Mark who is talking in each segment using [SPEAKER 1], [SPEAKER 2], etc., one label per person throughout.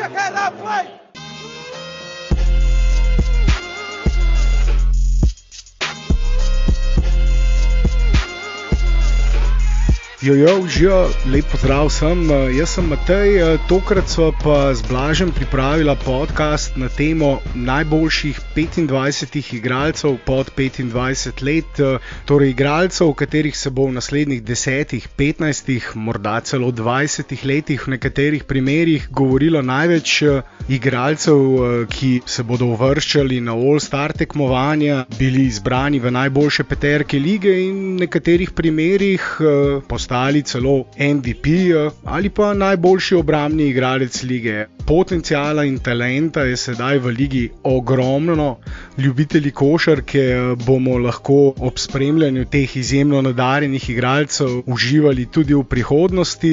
[SPEAKER 1] Check out that play.
[SPEAKER 2] Živijo, lep pozdrav vsem, jaz sem Matej, tokrat sva pa z Blažem pripravila podcast na temo najboljših 25 igralcev pod 25 let, torej igralcev, o katerih se bo v naslednjih 10, 15, morda celo 20 letih v nekaterih primerih govorilo največ, igralcev, ki se bodo uvrščali na All-Star tekmovanja, bili izbrani v najboljše peterke lige in v nekaterih primerih postali celo MVP ali pa najboljši obrambni igralec lige. Potenciala in talenta je sedaj v ligi ogromno. Ljubitelji košarke bomo lahko ob spremljanju teh izjemno nadarjenih igralcev uživali tudi v prihodnosti.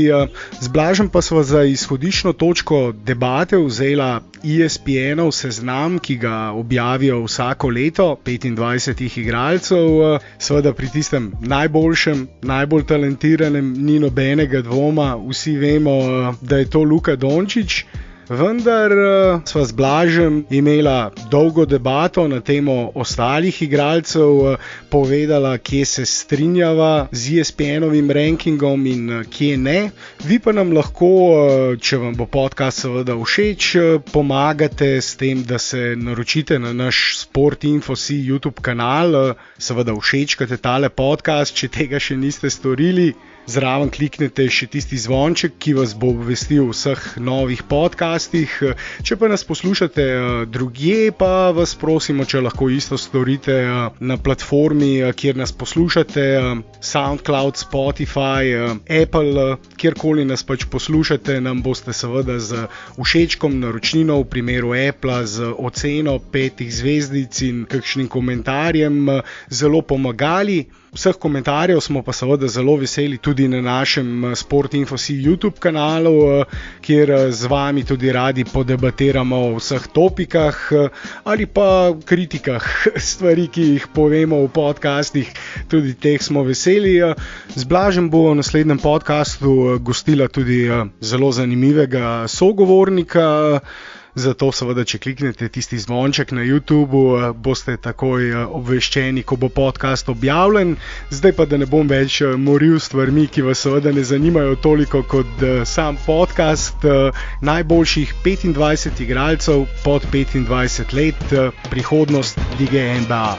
[SPEAKER 2] Z Blažem pa sva za izhodiščno točko debate vzela ESPN-ov seznam, ki ga objavijo vsako leto, 25 igralcev. Seveda pri tistem najboljšem, najbolj talentiranem ni nobenega dvoma, vsi vemo, da je to Luka Dončić. Vendar sva z Blažem imela dolgo debato na temo ostalih igralcev, povedala, kje se strinjava z ESPN-ovim rankingom in kje ne. Vi pa nam lahko, če vam bo podcast seveda všeč, pomagate s tem, da se naročite na naš Sportinfo.si YouTube kanal, seveda všečkate tale podcast, če tega še niste storili. Zraven kliknete še tisti zvonček, ki vas bo obvestil o vseh novih podcastih. Če pa nas poslušate drugje, pa vas prosimo, če lahko isto storite na platformi, kjer nas poslušate, SoundCloud, Spotify, Apple, kjerkoli nas pač poslušate, nam boste seveda z všečkom, naročnino v primeru Apple, z oceno 5 zvezdic in kakšnim komentarjem zelo pomagali. Vseh komentarjev smo pa seveda zelo veseli tudi na našem Sportinfo.si YouTube kanalu, kjer z vami tudi radi podebatiramo o vseh topikah ali pa kritikah stvari, ki jih povemo v podcastih, tudi teh smo veseli. Z Blažem bo v naslednjem podcastu gostila tudi zelo zanimivega sogovornika. Zato seveda, če kliknete tisti zvonček na YouTubeu, boste takoj obveščeni, ko bo podcast objavljen. Zdaj pa, da ne bom več moril stvarmi, ki vas seveda ne zanimajo toliko kot sam podcast, najboljših 25 igralcev pod 25 let, prihodnost lige NBA.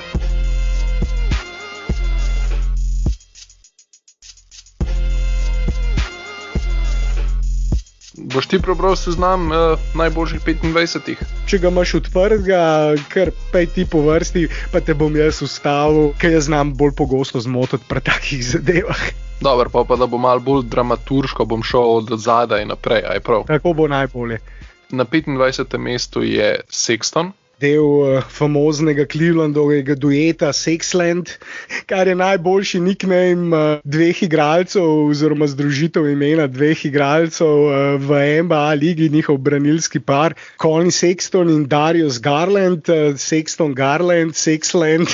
[SPEAKER 3] Boš ti prebral seznam najboljših 25?
[SPEAKER 2] Če ga imaš odprtega, kar pej ti po vrsti, pa te bom jaz ustavil, ker jaz znam bolj pogosto zmotiti pri takih zadevah.
[SPEAKER 3] Dobar, pa da bo malo bolj dramaturško, bom šel od zadaj naprej, aj prav?
[SPEAKER 2] Tako bo najbolje.
[SPEAKER 3] Na 25. mestu je Sexton.
[SPEAKER 2] Del famoznega Clevelandovega dueta Sexland, kar je najboljši nickname dveh igralcev oziroma združitev imena dveh igralcev v NBA ligi, njihov branilski par, Colin Sexton in Darius Garland, Sexton Garland, Sexland,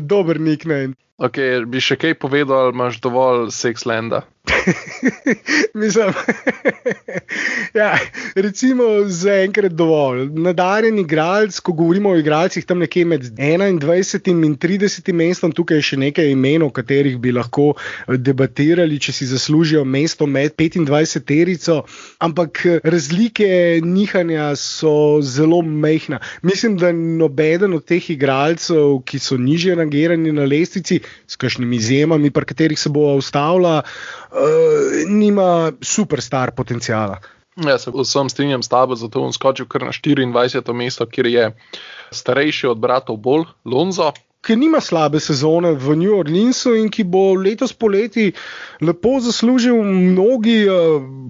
[SPEAKER 2] dober nickname.
[SPEAKER 3] Ok, bi še kaj povedal, ali imaš dovolj Sexlanda?
[SPEAKER 2] Mislim, ja, recimo za enkrat dovolj. Nadarjen igralec, ko govorimo o igralcih tam nekje med 21. in 30. mestom, tukaj je še nekaj imen, o katerih bi lahko debatirali, če si zaslužijo mesto med 25-terico, ampak razlike nihanja so zelo majhna. Mislim, da nobeden od teh igralcev, ki so nižje rangirani na lestvici, s kakšnimi izjemami, pri katerih se bo ustavila, nima superstar potencijala.
[SPEAKER 3] Ja, se vsem strinjam s tabo, zato bom skočil kar na 24. mesto, kjer je starejši od bratov Ball, Lonzo,
[SPEAKER 2] ki nima slabe sezone v New Orleansu in ki bo letos poleti lepo zaslužil. Mnogi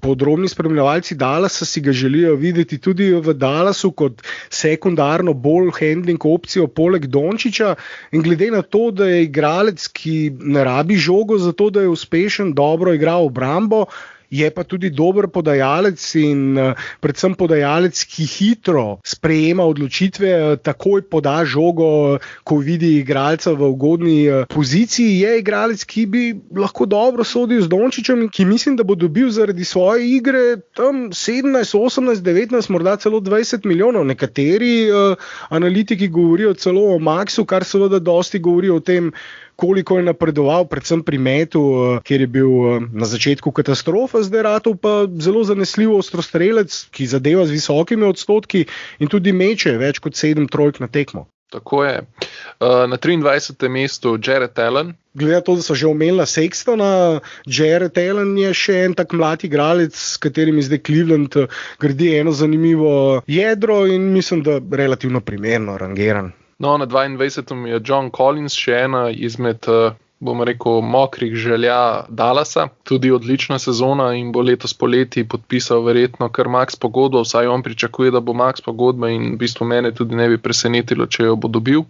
[SPEAKER 2] podrobni spremljevalci Dallasa si ga želijo videti tudi v Dallasu kot sekundarno ball handling opcijo poleg Dončića, in glede na to, da je igralec, ki ne rabi žogo za to, da je uspešen, dobro igra obrambo, Je pa tudi dober podajalec in predvsem podajalec, ki hitro sprejema odločitve, takoj poda žogo, ko vidi igralca v ugodni poziciji. Je igralec, ki bi lahko dobro sodil z Dončićem in ki mislim, da bo dobil zaradi svoje igre tam 17, 18, 19, morda celo 20 milijonov. Nekateri analitiki govorijo celo o Maxu, kar seveda dosti govori o tem, koliko je napredoval, predvsem pri metu, kjer je bil na začetku katastrofa, zdaj ratov pa zelo zanesljiv ostrostrelec, ki zadeva z visokimi odstotki in tudi meče več kot 7 trojk na tekmo.
[SPEAKER 3] Tako je. Na 23. mestu Jarrett Allen.
[SPEAKER 2] Glede to, da so že omenila Sextona, Jarrett Allen je še en tak mlad igralec, s katerim zdaj Cleveland gradi eno zanimivo jedro in mislim, da relativno primerno rangiran.
[SPEAKER 3] No, na 22. je John Collins, še ena izmed, bomo rekel, mokrih želja Dallasa. Tudi odlična sezona in bo letos poleti podpisal verjetno kar max pogodbo, vsaj on pričakuje, da bo max pogodba in v bistvu mene tudi ne bi presenetilo, če jo bo dobil.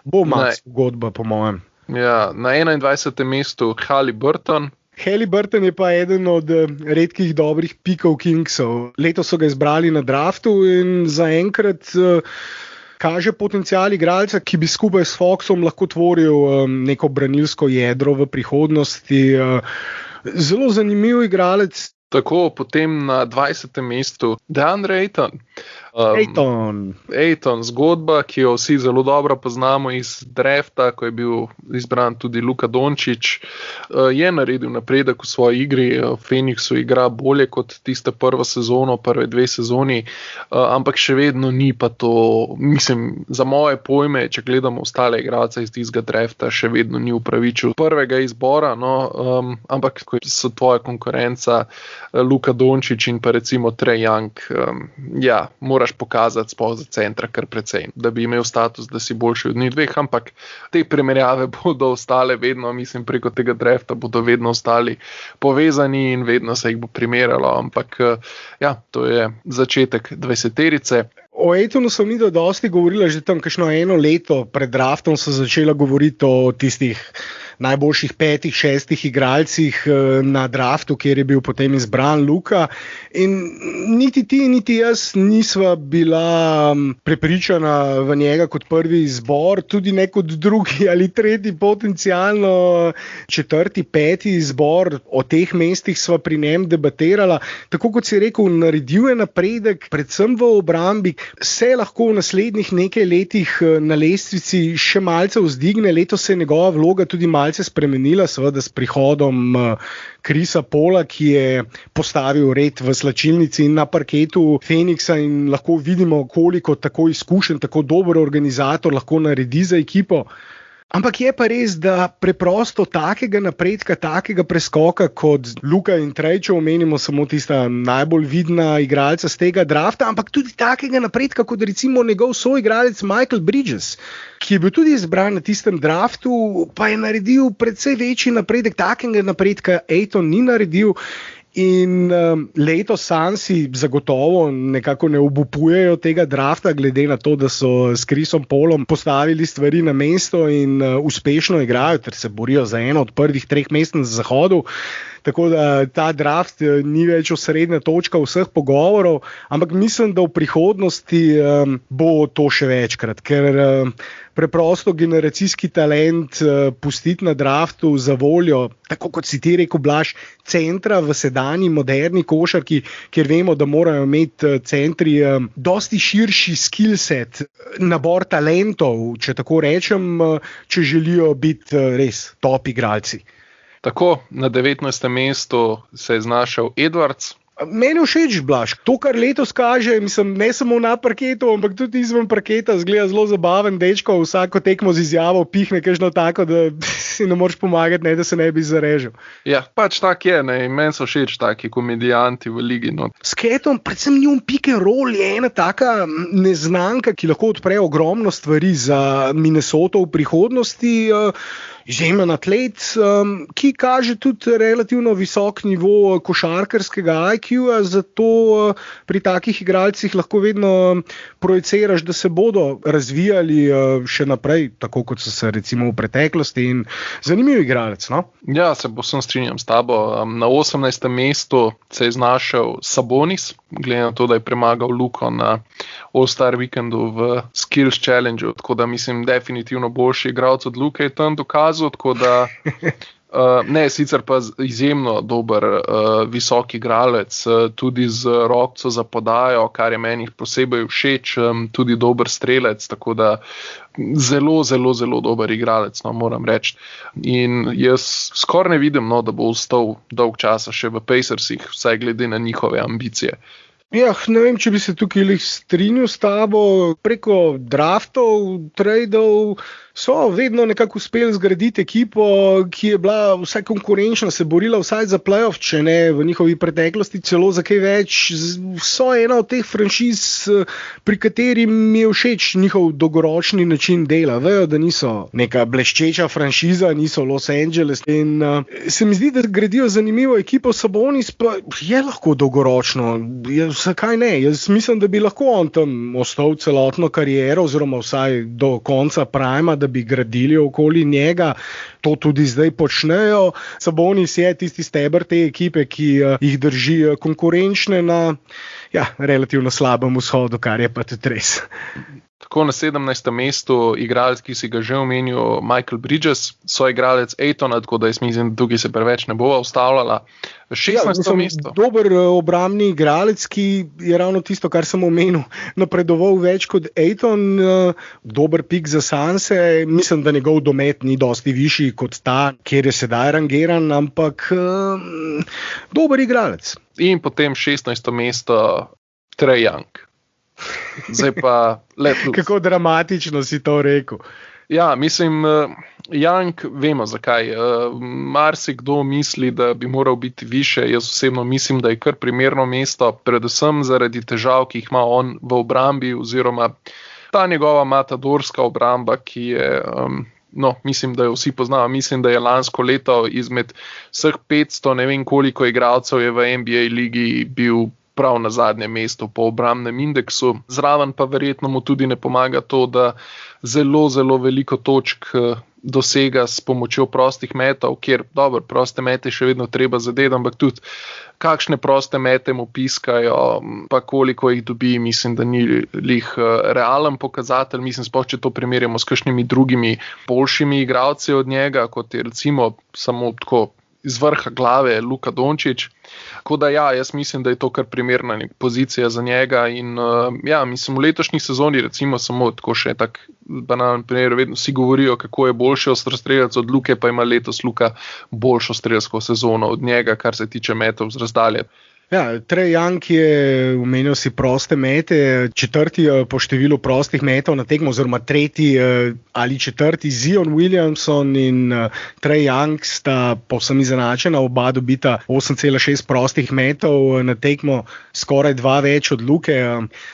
[SPEAKER 2] Bo max pogodba, po mojem.
[SPEAKER 3] Ja, na 21. mestu Haliburton.
[SPEAKER 2] Haliburton je pa eden od redkih dobrih pikov Kingsov. Letos so ga izbrali na draftu in zaenkrat kaže potencial igralca, ki bi skupaj s Foxom lahko tvoril neko branilsko jedro v prihodnosti. Zelo zanimiv igralec.
[SPEAKER 3] Tako, potem na 20. mestu DeAndre Ayton. Ayton, zgodba, ki jo vsi zelo dobro poznamo iz drafta, ko je bil izbran tudi Luka Dončić, je naredil napredek v svoji igri. V Phoenixu igra bolje kot tiste prve dve sezoni, ampak še vedno ni pa to, mislim, za moje pojme, če gledamo ostale igralce iz tistega drafta, še vedno ni upravičil prvega izbora, no, ampak ko so tvoja konkurenca Luka Dončić in pa recimo Trae Young, moraš pokazati sploh za centra kar precej, da bi imel status, da si boljši od njih dveh, ampak te primerjave bodo ostale vedno, mislim, preko tega drafta bodo vedno ostali povezani in vedno se jih bo primerjalo, ampak to je začetek 20-terice.
[SPEAKER 2] O Aytonu so mi dosti govorila že tam kakšno eno leto pred draftom, so začela govoriti o tistih najboljših 5-6 igralcih na draftu, kjer je bil potem izbran Luka. In niti ti, niti jaz nisva bila prepričana v njega kot prvi izbor, tudi ne kot drugi ali tretji, potencialno 4., 5. izbor. O teh mestih sva pri njem debatirala. Tako kot si rekel, naredil je napredek, predvsem v obrambi, se lahko v naslednjih nekaj letih na lestvici še malce vzdigne. Letos se je njegova vloga tudi malce spremenila, seveda s prihodom Chrisa Paula, ki je postavil red v slačilnici in na parketu Phoenixa in lahko vidimo, koliko tako izkušen, tako dober organizator lahko naredi za ekipo. Ampak je pa res, da preprosto takega napredka, takega preskoka kot Luka in Trae, če omenimo samo tista najbolj vidna igralca z tega drafta, ampak tudi takega napredka kot recimo njegov soigralec Michael Bridges, ki je bil tudi izbran na tistem draftu, pa je naredil precej večji napredek. Takega napredka Ayton ni naredil. In letos Sansi zagotovo nekako ne obupujejo tega drafta, glede na to, da so s Chrisom Paulom postavili stvari na mesto in uspešno igrajo, ter se borijo za eno od prvih 3 mest na zahodu. Tako da ta draft ni več osrednja točka vseh pogovorov, ampak mislim, da v prihodnosti bo to še večkrat, ker preprosto generacijski talent pustiti na draftu za voljo, tako kot si ti rekel, Blaž, centra v sedanji moderni košarki, kjer vemo, da morajo imeti centri dosti širši skillset, nabor talentov, če tako rečem, če želijo biti res top igralci.
[SPEAKER 3] Tako, na 19. mestu se je znašel Edwards.
[SPEAKER 2] Meni všeč, Blaž, to, kar letos kaže, mislim, ne samo na parketu, ampak tudi izven parketa, zgleda zelo zabaven dečko, vsako tekmo z izjavo pihne kakšno tako, da si ne moreš pomagati, ne, da se ne bi zarežil.
[SPEAKER 3] Ja, pač tak je, ne, meni so všeč taki komedijanti v ligi. No.
[SPEAKER 2] S Ketom, predvsem njun pick and roll je ena taka neznanka, ki lahko odpre ogromno stvari za Minnesoto v prihodnosti. izjemen atlet, ki kaže tudi relativno visok nivo košarkarskega IQ-ja, zato pri takih igralcih lahko vedno projiciraš, da se bodo razvijali še naprej, tako kot so se recimo v preteklosti, in zanimiv igralec, no?
[SPEAKER 3] Ja, se povsem strinjam s tabo. Na 18. mestu se je znašel Sabonis, glede na to, da je premagal Luko na All-Star Weekendu v Skills Challenge, tako da mislim definitivno boljši igralec od Luke je tam dokazal, tako da ne, sicer pa izjemno dober visok igralec, tudi z rokco za podajo, kar je meni posebej všeč, tudi dober strelec, tako da zelo, zelo, zelo dober igralec, no, moram reči. In jaz skoraj ne vidim, no, da bo ostal dolg časa še v Pacersih, vsaj glede na njihove ambicije.
[SPEAKER 2] Ja, ne vem, če bi se tukaj strinjal s tabo. Preko draftov, tradeov so vedno nekako uspeli zgraditi ekipo, ki je bila vsaj konkurenčna, se borila vsaj za playoff, če ne v njihovi preteklosti celo za kaj več. So ena od teh franšiz, pri kateri mi je všeč njihov dolgoročni način dela. Vejo, da niso neka bleščeča franšiza, niso Los Angeles. In se mi zdi, da gradijo zanimivo ekipo. Sabonis pa je lahko dolgoročno. Zakaj ne? Jaz mislim, da bi lahko on tam ostal celotno kariero, oziroma vsaj do konca prima, da bi gradili okoli njega. To tudi zdaj počnejo. Sabonis je tisti steber te ekipe, ki jih drži konkurenčne na relativno slabem vzhodu, kar je pa tudi res.
[SPEAKER 3] Tako na 17. mestu igralec, ki si ga že omenil, Michael Bridges, soigralec Aytona, tako da jaz mislim, da tukaj se preveč ne bova ustavljala. 16. mesto.
[SPEAKER 2] Dober obrambni igralec, ki je ravno tisto, kar sem omenil, napredoval več kot Ayton, dober pik za Sanse. Mislim, da njegov domet ni dosti višji kot ta, kjer je sedaj rangiran, ampak dober igralec.
[SPEAKER 3] In potem 16. mesto Trae Young. Zdaj pa let loose.
[SPEAKER 2] Kako dramatično si to rekel.
[SPEAKER 3] Ja, mislim, Young, vemo zakaj. Marsikdo misli, da bi moral biti više. Jaz osebno mislim, da je kar primerno mesto, predvsem zaradi težav, ki jih ima on v obrambi, oziroma ta njegova matadorska obramba, ki je, mislim, da jo vsi poznamo. Mislim, da je lansko leto izmed vseh 500, ne vem koliko igralcev je v NBA ligi bil prav na zadnjem mestu po obrambnem indeksu. Zraven pa verjetno mu tudi ne pomaga to, da zelo, zelo veliko točk dosega s pomočjo prostih metov, kjer dobro, proste mete še vedno treba zadeti, ampak tudi kakšne proste mete mu piskajo, pa koliko jih dobi, mislim, da ni lih realen pokazatelj. Mislim, sploh če to primerjamo s kakšnimi drugimi boljšimi igralci od njega, kot je recimo samo tako iz vrha glave Luka Dončić. Tako da jaz mislim, da je to kar primerna pozicija za njega in mislim, v letošnji sezoni recimo samo tako še tak banalen primer, vedno vsi govorijo, kako je boljši ostrostrelec od Luke, pa ima letos Luka boljšo strelsko sezono od njega, kar se tiče metov z razdalje.
[SPEAKER 2] Ja, Trae Young je omenil si proste mete, četrti po številu prostih metov na tekmo, oziroma tretji ali četrti. Zion Williamson in Trae Young sta povsem izenačena, oba dobita 8,6 prostih metov na tekmo, skoraj 2 več od Luke.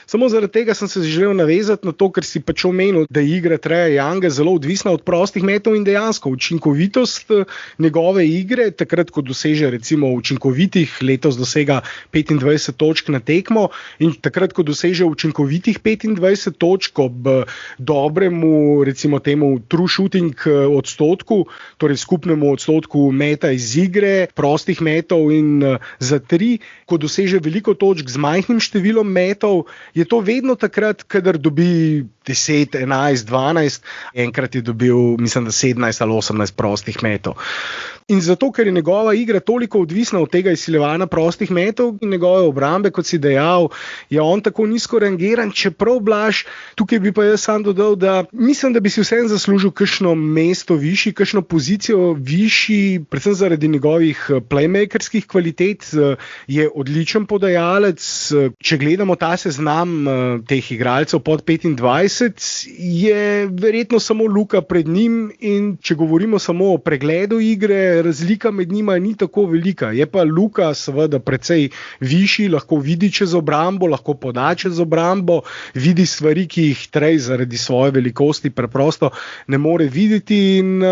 [SPEAKER 2] Samo zaradi tega sem se želel navezati na to, ker si pač omenil, da je igra Trae Younga zelo odvisna od prostih metov in dejansko učinkovitost njegove igre, takrat, ko doseže recimo učinkovitih, letos dosega 25 točk na tekmo, in takrat, ko doseže učinkovitih 25 točk ob dobremu, recimo temu true shooting odstotku, torej skupnemu odstotku meta iz igre, prostih metov in za 3, ko doseže veliko točk z majhnim številom metov, je to vedno takrat, kadar dobi 10, 11, 12, enkrat je dobil, mislim, da 17 ali 18 prostih metov. In zato, ker je njegova igra toliko odvisna od tega izsiljevanja prostih metov in njegove obrambe, kot si dejal, je on tako nizko rangiran, čeprav Blaž, tukaj bi pa jaz sam dodal, da mislim, da bi si vseeno zaslužil kakšno mesto višji, kakšno pozicijo višji, predvsem zaradi njegovih playmakerskih kvalitet, je odličen podajalec. Če gledamo ta seznam teh igralcev pod 25, je verjetno samo Luka pred njim, in če govorimo samo o pregledu igre, razlika med njima ni tako velika. Je pa Luka seveda precej višji, lahko vidi čez obrambo, lahko poda čez obrambo, vidi stvari, ki jih Trae zaradi svoje velikosti preprosto ne more videti, in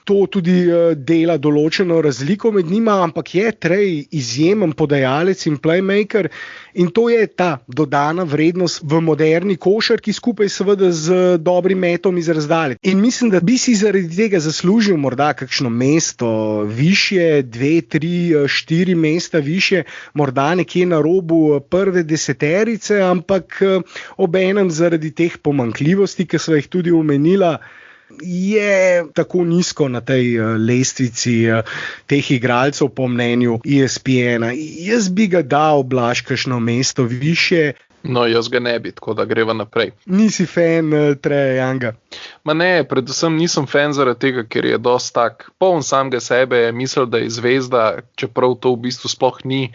[SPEAKER 2] to tudi dela določeno razliko med njima, ampak je Trey izjemen podajalec in playmaker in to je ta dodana vrednost v moderni košarki skupaj seveda z dobrim metom iz razdalje. In mislim, da bi si zaradi tega zaslužil morda kakšno mesto višje, 2, 3, 4 mesta višje, morda nekje na robu prve deseterice, ampak obenem zaradi teh pomanjkljivosti, ki sva jih tudi omenila, je tako nizko na tej lestvici teh igralcev po mnenju ESPN-a. Jaz bi ga dal Blaž kakšno mesto više.
[SPEAKER 3] No, jaz ga ne bi, tako da greva naprej.
[SPEAKER 2] Nisi fan Treja Younga?
[SPEAKER 3] Ma ne, predvsem nisem fan zaradi tega, ker je dosti tak poln samega sebe, mislil, da je zvezda, čeprav to v bistvu sploh ni.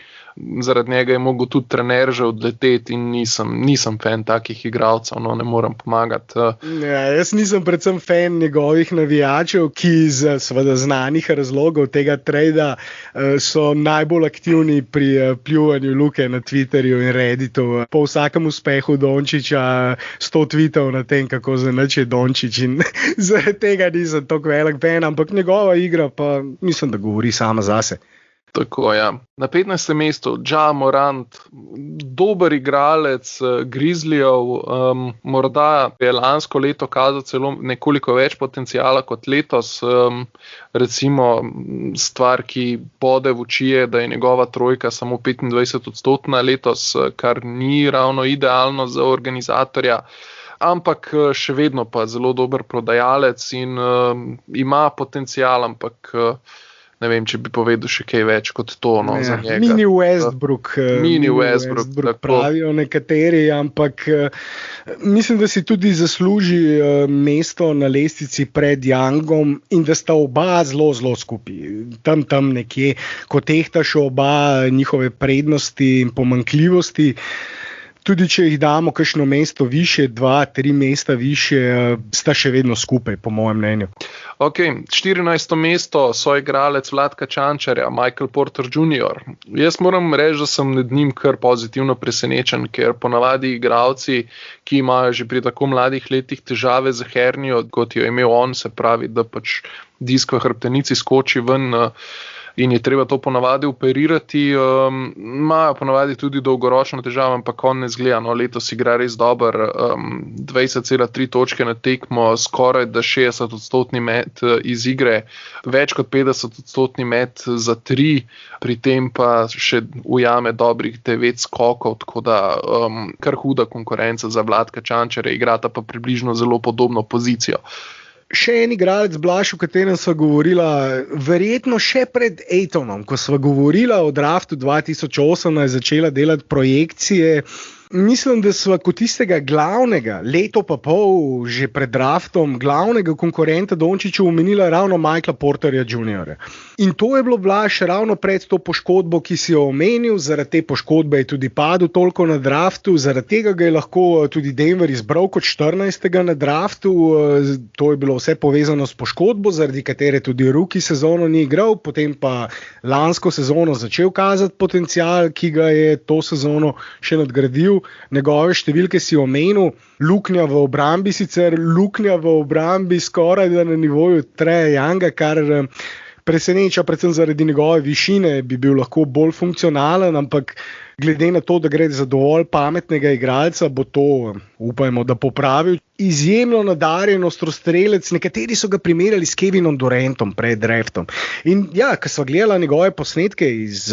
[SPEAKER 3] Zaradi njega je mogel tudi trener že odleteti in nisem fan takih igralcev, no, ne morem pomagati.
[SPEAKER 2] Ja, jaz nisem predvsem fan njegovih navijačev, ki iz seveda znanih razlogov tega trejda so najbolj aktivni pri pljuvanju Luke na Twitterju in Redditu. Po vsakem uspehu Dončića 100 tweetov na tem, kako zanič je Dončić in zaradi tega nisem tako velik fan, ampak njegova igra pa mislim, da govori sama zase.
[SPEAKER 3] Tako, ja. Na 15. mestu Ja Morant, dober igralec Grizzlyjev, morda je lansko leto kazal celo nekoliko več potencijala kot letos. Recimo stvar, ki bode v oči je, da je njegova trojka samo 25% letos, kar ni ravno idealno za organizatorja. Ampak še vedno pa zelo dober prodajalec in ima potencijal, ampak ne vem, če bi povedal še kaj več kot to, no, za njega.
[SPEAKER 2] Mini Westbrook pravijo nekateri, ampak mislim, da si tudi zasluži mesto na lestvici pred Youngom in da sta oba zelo skupaj. Tam nekje, ko tehtaš oba njihove prednosti in pomanjkljivosti, tudi če jih damo kakšno mesto više, 2, 3 mesta više, sta še vedno skupaj, po mojem mnenju.
[SPEAKER 3] Ok, 14. mesto soigralec Vladka Čančarja, Michael Porter Jr. Jaz moram reči, da sem nad njim kar pozitivno presenečen, ker ponavadi igralci, ki imajo že pri tako mladih letih težave z hernijo, kot jo je imel on, se pravi, da pač disk v hrbtenici skoči ven in je treba to ponavadi operirati, imajo ponavadi tudi dolgoročno težavo, ampak on ne zgleda, no, letos igra res dober, 20,3 točke na tekmo, skoraj da 60% met iz igre, več kot 50% met za 3, pri tem pa še ujame dobrih 9 skokov, tako da kar huda konkurenca za Vladka Čančarja, igrata pa približno zelo podobno pozicijo.
[SPEAKER 2] Še en igralec Blaž, o katerem sva govorila, verjetno še pred Aytonom, ko sva govorila o draftu 2008, je začela delati projekcije. Mislim, da sva kot tistega glavnega, leto pa pol že pred draftom, glavnega konkurenta Dončiću omenila ravno Michaela Porterja Jr. In to je bilo Blaž ravno pred to poškodbo, ki si jo omenil, zaradi te poškodbe je tudi padel toliko na draftu, zaradi tega ga je lahko tudi Denver izbral kot 14. na draftu, to je bilo vse povezano s poškodbo, zaradi katere tudi rookie sezono ni igral, potem pa lansko sezono začel kazati potencial, ki ga je to sezono še nadgradil. Njegove številke si omenil, luknja v obrambi, sicer luknja v obrambi skoraj da na nivoju Treja Younga, kar preseneča predvsem zaradi njegove višine, bi bil lahko bolj funkcionalen, ampak glede na to, da gre za dovolj pametnega igralca, bo to, upajmo, da popravil. Izjemno nadarjen ostrostrelec, nekateri so ga primerjali s Kevinom Durantom pred draftom. In ja, ko sva gledala njegove posnetke iz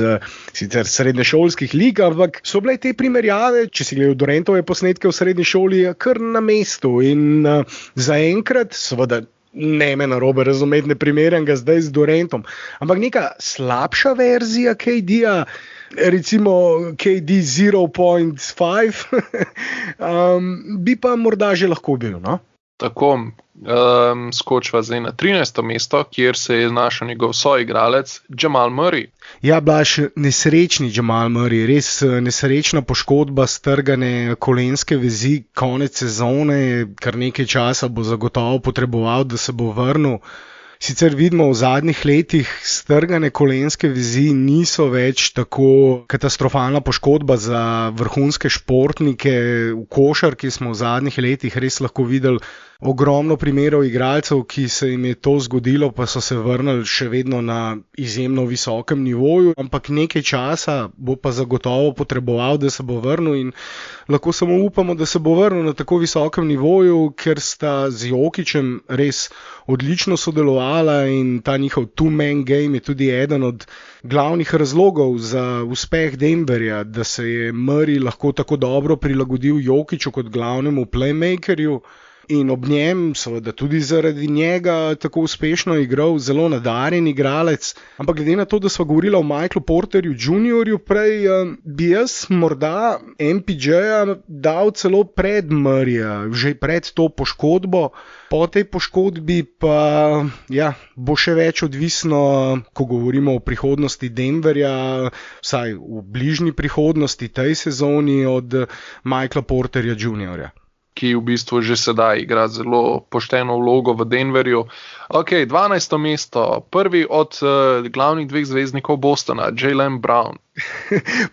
[SPEAKER 2] sicer srednješolskih lig, ampak so bile te primerjave, če si gledal Durantove posnetke v srednji šoli, kar na mestu. In zaenkrat, seveda, ne me narobe razumeti, ne primerjam ga zdaj z Durantom, ampak neka slabša verzija KD-ja, recimo KD 0.5, bi pa morda že lahko bil, no?
[SPEAKER 3] Tako, skočva zdaj na 13. mesto, kjer se je znašel njegov soigralec Jamal Murray.
[SPEAKER 2] Ja, Blaž, nesrečni Jamal Murray, res nesrečna poškodba, strgane kolenske vezi, konec sezone, kar nekaj časa bo zagotovo potreboval, da se bo vrnil. Sicer vidimo v zadnjih letih strgane kolenske vezi niso več tako katastrofalna poškodba za vrhunske športnike. V košarki smo v zadnjih letih res lahko videli ogromno primerov igralcev, ki se jim je to zgodilo, pa so se vrnili še vedno na izjemno visokem nivoju, ampak nekaj časa bo pa zagotovo potreboval, da se bo vrnil in lahko samo upamo, da se bo vrnil na tako visokem nivoju, ker sta z Jokićem res odlično sodelovala in ta njihov two-man game je tudi eden od glavnih razlogov za uspeh Denverja, da se je Murray lahko tako dobro prilagodil Jokiću kot glavnemu playmakerju. In ob njem, seveda tudi zaradi njega, tako uspešno igral, zelo nadarjen igralec. Ampak glede na to, da smo govorili o Michaelu Porterju Jr. prej, bi jaz morda MPJ-ja dal celo pred Murrayja, že pred to poškodbo. Po tej poškodbi pa bo še več odvisno, ko govorimo o prihodnosti Denverja, vsaj v bližnji prihodnosti tej sezoni od Michaela Porterja Jr.,
[SPEAKER 3] ki v bistvu že sedaj igra zelo pošteno vlogo v Denverju. Ok, 12. mesto, prvi od glavnih dveh zvezdnikov Bostona, Jaylen Brown.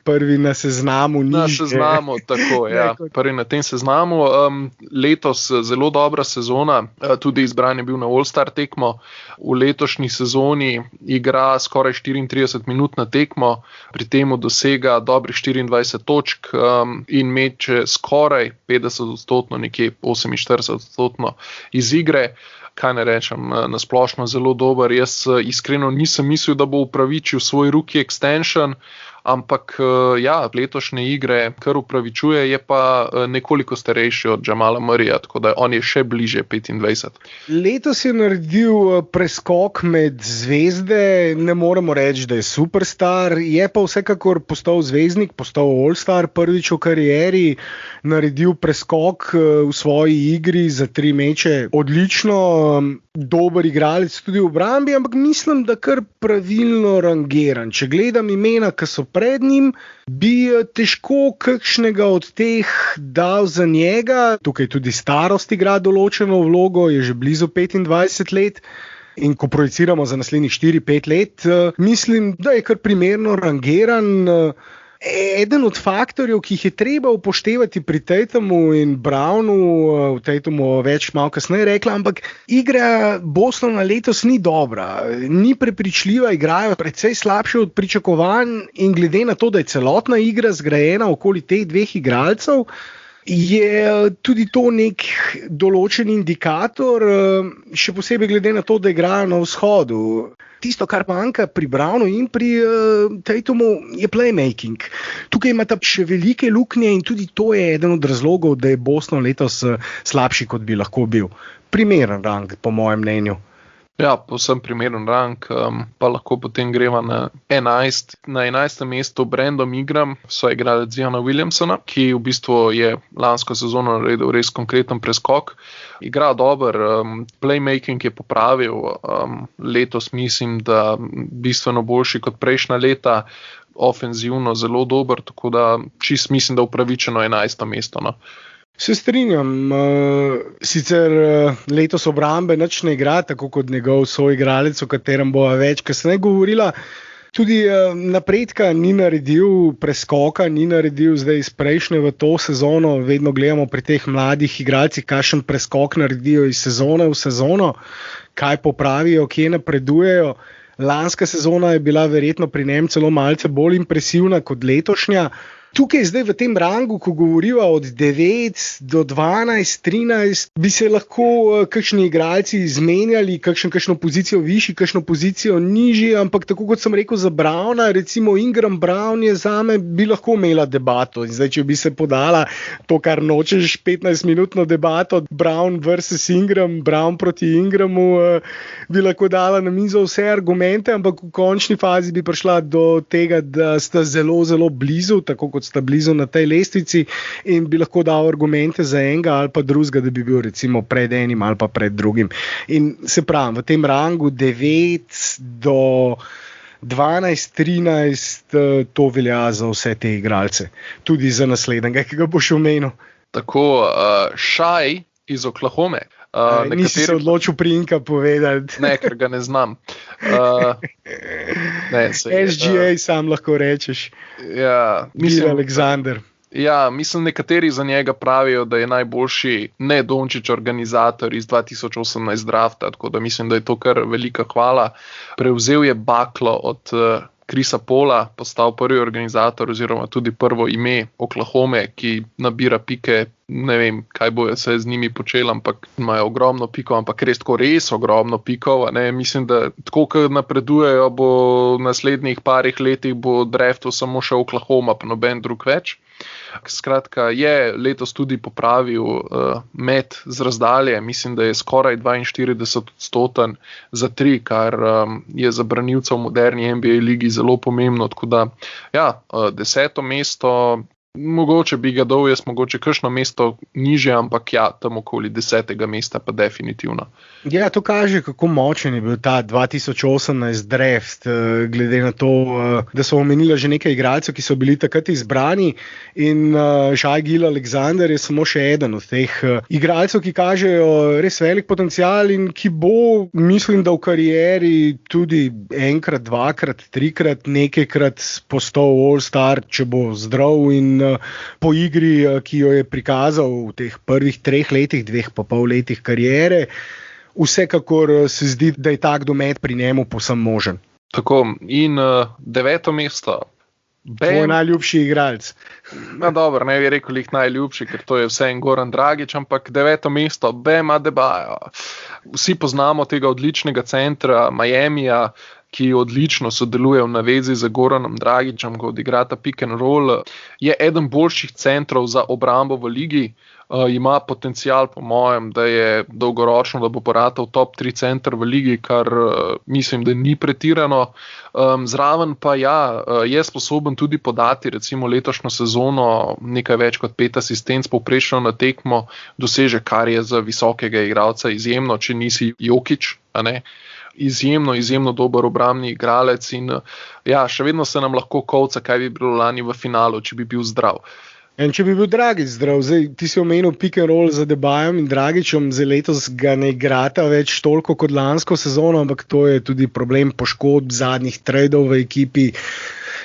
[SPEAKER 2] Prvi na seznamu.
[SPEAKER 3] Na seznamu, tako, ja. Prvi na tem seznamu. Letos zelo dobra sezona, tudi izbran je bil na All-Star tekmo. V letošnji sezoni igra skoraj 34 minut na tekmo, pri temu dosega dobrih 24 točk in meče skoraj 50%, nekje 48% iz igre. Kaj ne rečem, nasplošno zelo dober. Jaz iskreno nisem mislil, da bo upravičil svoj rookie extension, ampak letošnje igre kar upravičuje, je pa nekoliko starejši od Jamala Murrayja, tako da on je še bliže 25.
[SPEAKER 2] Letos je naredil preskok med zvezde, ne moremo reči, da je superstar, je pa vsekakor postal zvezdnik, postal all-star prvič v karieri, naredil preskok v svoji igri za 3 meče, odlično, dober igralec tudi v obrambi, ampak mislim, da kar pravilno rangiran. Če gledam imena, ki so pred njim, bi težko kakšnega od teh dal za njega. Tukaj tudi starost igra določeno vlogo, je že blizu 25 let. In ko projiciramo za naslednjih 4-5 let, mislim, da je kar primerno rangiran. Eden od faktorjev, ki jih je treba upoštevati pri Tatumu in Brownu, Tatumu več malo kasneje rekla, ampak igra Bostona letos ni dobra, ni prepričljiva, igrajo precej slabše od pričakovanj in glede na to, da je celotna igra zgrajena okoli teh dveh igralcev, je tudi to nek določen indikator, še posebej glede na to, da igrajo na vzhodu. Tisto, kar manjka pri Brownu in pri Tatumu, je playmaking. Tukaj imata še velike luknje in tudi to je eden od razlogov, da je Boston letos slabši, kot bi lahko bil. Primeren rang, po mojem mnenju.
[SPEAKER 3] Ja, povsem primeren rang, pa lahko potem greva na 11. Na 11. mestu Brandon Ingram so igrali Ziona Williamsona, ki v bistvu je lansko sezono naredil res konkreten preskok. Igra dober, playmaking je popravil, letos mislim, da bistveno boljši kot prejšnja leta, ofenzivno zelo dober, tako da čist mislim, da upravičeno 11. mesto. No.
[SPEAKER 2] Se strinjam, sicer letos obrambe nič ne igra, tako kot njegov soigralec, o katerem bova več kasneje govorila. Tudi napredka ni naredil, preskoka ni naredil zdaj iz prejšnje v to sezono. Vedno gledamo pri teh mladih igralcih, kakšen preskok naredijo iz sezone v sezono, kaj popravijo, kje napredujejo. Lanska sezona je bila verjetno pri njem celo malce bolj impresivna kot letošnja. Tukaj zdaj v tem rangu, ko govoriva od 9 do 12, 13, bi se lahko kakšni igralci izmenjali, kakšno pozicijo višji, kakšno pozicijo nižji, ampak tako kot sem rekel za Browna, recimo Ingram Brown je zame, bi lahko imela debato. In zdaj, če bi se podala to, kar nočeš, 15-minutno debato, Brown versus Ingram, Brown proti Ingramu, bi lahko dala na mizo vse argumente, ampak v končni fazi bi prišla do tega, da sta zelo, zelo blizu, tako kot sta blizu na tej lestvici in bi lahko dal argumente za enega ali pa drugega, da bi bil recimo pred enim ali pa pred drugim. In se pravim, v tem rangu 9 do 12, 13, to velja za vse te igralce. Tudi za naslednjega, ki ga boš omenil.
[SPEAKER 3] Tako, Shai iz Oklahome.
[SPEAKER 2] Nisi se odločil priimka povedati.
[SPEAKER 3] Ne, ker ga ne znam.
[SPEAKER 2] SGA sam lahko rečeš.
[SPEAKER 3] Ja,
[SPEAKER 2] mislim, Alexander.
[SPEAKER 3] Ja, mislim, nekateri za njega pravijo, da je najboljši ne Dončić organizator iz 2018 drafta, tako da mislim, da je to kar velika hvala. Prevzel je baklo od Chrisa Paula, postal prvi organizator oziroma tudi prvo ime Oklahome, ki nabira pike. Ne vem, kaj bo se z njimi počel, ampak imajo ogromno pikov, ampak res ogromno pikov. Mislim, da tako, kot napredujejo, bo v naslednjih parih letih bo draftu samo še Oklahoma, pa noben drug več. Skratka, je letos tudi popravil met z razdalje, mislim, da je skoraj 42% za 3, kar je za branilca v moderni NBA ligi zelo pomembno. Tako da, ja, 10. mesto. Mogoče bi ga dal jaz, mogoče kakšno mesto nižje, ampak ja, tam okoli 10. mesta pa definitivno.
[SPEAKER 2] Ja, to kaže, kako močen je bil ta 2018 draft, glede na to, da so omenili že nekaj igralcev, ki so bili takrat izbrani in Shai Gilgeous-Alexander je samo še eden od teh igralcev, ki kažejo res velik potencial in ki bo, mislim, da v karieri tudi enkrat, dvakrat, trikrat, nekajkrat postal All-Star, če bo zdrav in po igri, ki jo je prikazal v teh prvih 3 letih, 2,5 letih kariere, vsekakor se zdi, da je tak domet pri njemu povsem možen.
[SPEAKER 3] Tako, in 9. mesto.
[SPEAKER 2] Tvoj najljubši igralec.
[SPEAKER 3] No, dobro, ne bi rekel jih najljubši, ker to je vse en Goran Dragić, ampak 9. mesto, Bam Adebayo. Vsi poznamo tega odličnega centra Miamija, ki odlično sodeluje v navezi z Goranom Dragićem, ko odigrata pick and roll. Je eden boljših centrov za obrambo v ligi. Ima potencial, po mojem, da je dolgoročno, da bo poratal top 3 center v ligi, kar mislim, da ni pretirano. Zraven pa ja, je sposoben tudi podati recimo letošnjo sezono nekaj več kot 5 asistenc povprečno na tekmo, doseže, kar je za visokega igralca izjemno, če nisi Jokić, a ne? Izjemno dober obrambni igralec in ja, še vedno se nam lahko kovca, kaj bi bilo lani v finalu, če bi bil zdrav.
[SPEAKER 2] In če bi bil Dragić zdrav, zdaj ti si omenil pick and roll za Adebayom in Dragićem, zdaj letos ga ne igrata več toliko kot lansko sezono, ampak to je tudi problem poškodb zadnjih tradov v ekipi.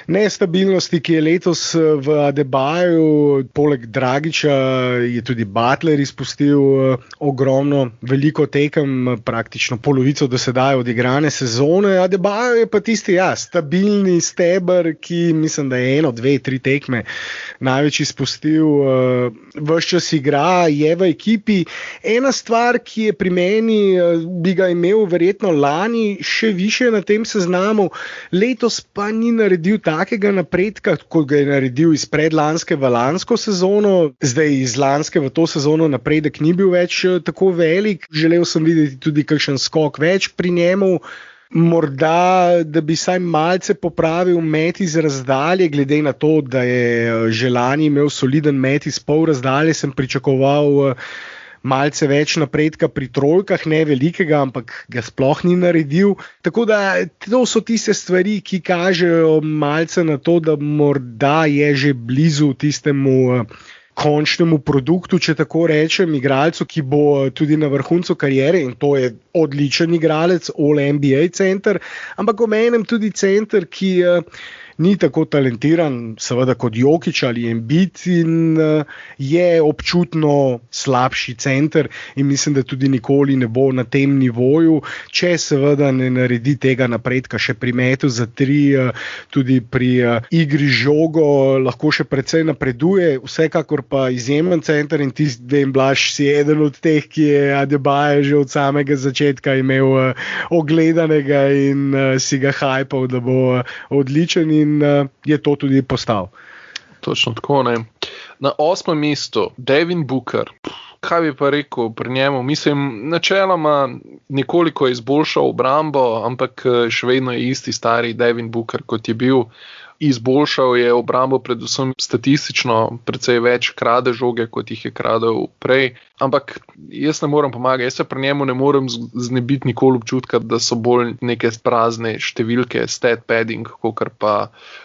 [SPEAKER 2] Nestabilnosti, ki je letos v Adebayu, poleg Dragića je tudi Butler izpustil veliko tekem, praktično polovico do sedaj odigrane sezone. Adebayo je pa tisti, stabilni steber, ki mislim, da je 1, 2, 3 tekme največ izpustil. Ves čas igra, je v ekipi. Ena stvar, ki je pri meni, bi ga imel verjetno lani še više na tem seznamu, letos pa ni naredil takega napredka, kot ga je naredil iz predlanske v lansko sezono. Zdaj iz lanske v to sezono napredek ni bil več tako velik. Želel sem videti tudi kakšen skok več pri njemu. Morda, da bi saj malce popravil met iz razdalje, glede na to, da je že lani imel soliden met iz pol razdalje, sem pričakoval malce več napredka pri trojkah, ne velikega, ampak ga sploh ni naredil. Tako da to so tiste stvari, ki kažejo malce na to, da morda je že blizu tistemu končnemu produktu, če tako rečem, igralcu, ki bo tudi na vrhuncu kariere, in to je odličen igralec, All-NBA center, ampak omenem tudi center, ki ni tako talentiran, seveda kot Jokić ali Embiid, in je občutno slabši center in mislim, da tudi nikoli ne bo na tem nivoju, če seveda ne naredi tega napredka še pri metu za 3, tudi pri igri žogo lahko še precej napreduje, vsekakor pa izjemen center in vem, Blaž, si eden od teh, ki je Adebayo že od samega začetka imel ogledanega in si ga hajpal, da bo odličen in je to tudi postal.
[SPEAKER 3] Točno tako, ne. Na 8. mestu Devin Booker. Kaj bi pa rekel pri njemu? Mislim, načeloma nekoliko je izboljšal obrambo, ampak še vedno je isti stari Devin Booker, kot je bil. Izboljšal je obrambo predvsem statistično, precej več krade žoge, kot jih je kradel prej. Ampak jaz ne morem pomagati, jaz se pri njemu ne morem znebiti nikoli občutka, da so bolj neke prazne številke, stat padding, kakor pa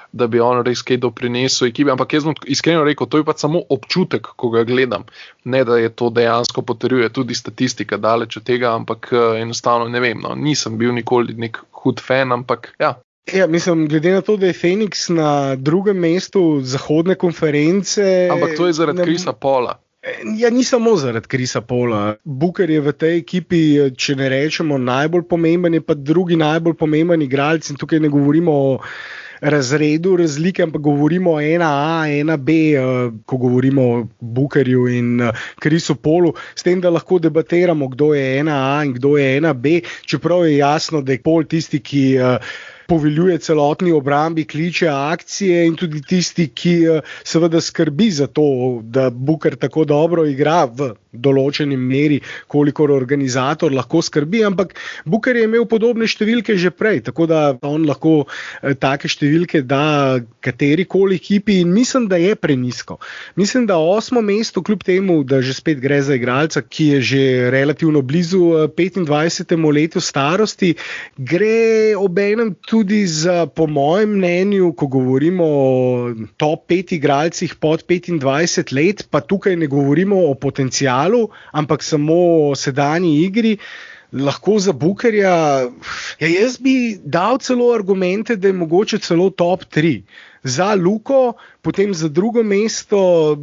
[SPEAKER 3] da bi on res kaj doprinesel ekipi. Ampak jaz bom iskreno rekel, to je pa samo občutek, ko ga gledam. Ne, da je to dejansko potrjuje tudi statistika daleč od tega, ampak enostavno ne vem, nisem bil nikoli nek hud fan, ampak ja.
[SPEAKER 2] Ja, mislim, glede na to, da je Phoenix na drugem mestu zahodne konference.
[SPEAKER 3] Ampak to je zaradi Chrisa Paula.
[SPEAKER 2] Ja, ni samo zaradi Chrisa Paula. Booker je v tej ekipi, če ne rečemo najbolj pomemben, je pa drugi najbolj pomemben igralec in tukaj ne govorimo o razredu razlike, ampak govorimo o 1A, 1B, ko govorimo o Bookerju in Chrisu Paulu, s tem, da lahko debatiramo, kdo je 1A in kdo je 1B, čeprav je jasno, da je Paul tisti, ki poveljuje celotni obrambi, kliče akcije in tudi tisti, ki seveda skrbi za to, da Booker tako dobro igra v določeni meri, kolikor organizator lahko skrbi, ampak Booker je imel podobne številke že prej, tako da on lahko take številke da katerikoli ekipi in mislim, da je prenisko. Mislim, da 8. mesto, kljub temu, da že spet gre za igralca, ki je že relativno blizu 25. letu starosti, gre obenem tudi za, po mojem mnenju, ko govorimo o top 5 igralcih pod 25 let, pa tukaj ne govorimo o potencialu, ampak samo o sedanji igri, lahko za Bookerja, ja, jaz bi dal celo argumente, da je mogoče celo top 3. Za Luko, potem za drugo mesto.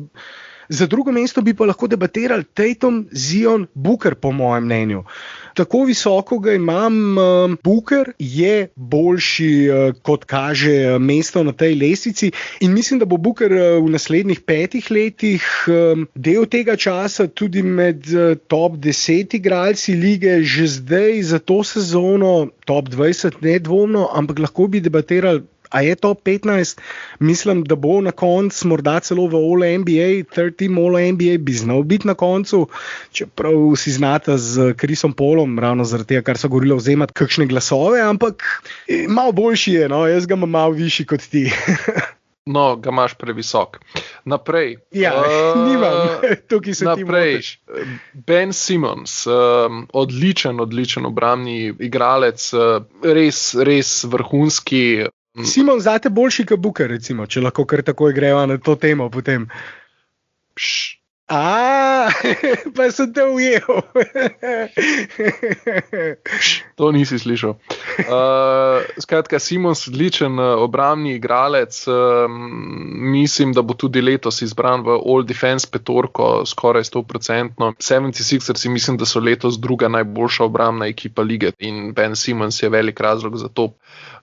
[SPEAKER 2] Za drugo mesto bi pa lahko debatirali Tatum, Zion, Booker, po mojem mnenju. Tako visoko ga imam, Booker je boljši, kot kaže mesto na tej lestvici in mislim, da bo Booker v naslednjih 5 letih del tega časa tudi med top 10 igralci lige, že zdaj za to sezono top 20 nedvomno, ampak lahko bi debatirali, a je top 15, mislim, da bo na koncu, morda celo v All-NBA, third team All-NBA bi znal biti na koncu, čeprav si znata z Chrisom Paulom, ravno zaradi tega, kar so govorili, vzemati kakšne glasove, ampak malo boljši je, no, jaz ga imam malo višji kot ti.
[SPEAKER 3] No, ga imaš previsok. Naprej.
[SPEAKER 2] Ja, nimam, tukaj se ti motiš.
[SPEAKER 3] Ben Simmons, odličen obrambni igralec, res vrhunski.
[SPEAKER 2] Simon, zate boljši kot Booker, recimo, če lahko kar takoj greva na to temo potem. Pa sem te ujel.
[SPEAKER 3] To nisi slišal. Skratka, Simons, odličen obrambni igralec. Mislim, da bo tudi letos izbran v All Defense petorko, skoraj 100%. 76ers mislim, da so letos druga najboljša obrambna ekipa lige in Ben Simmons je velik razlog za to.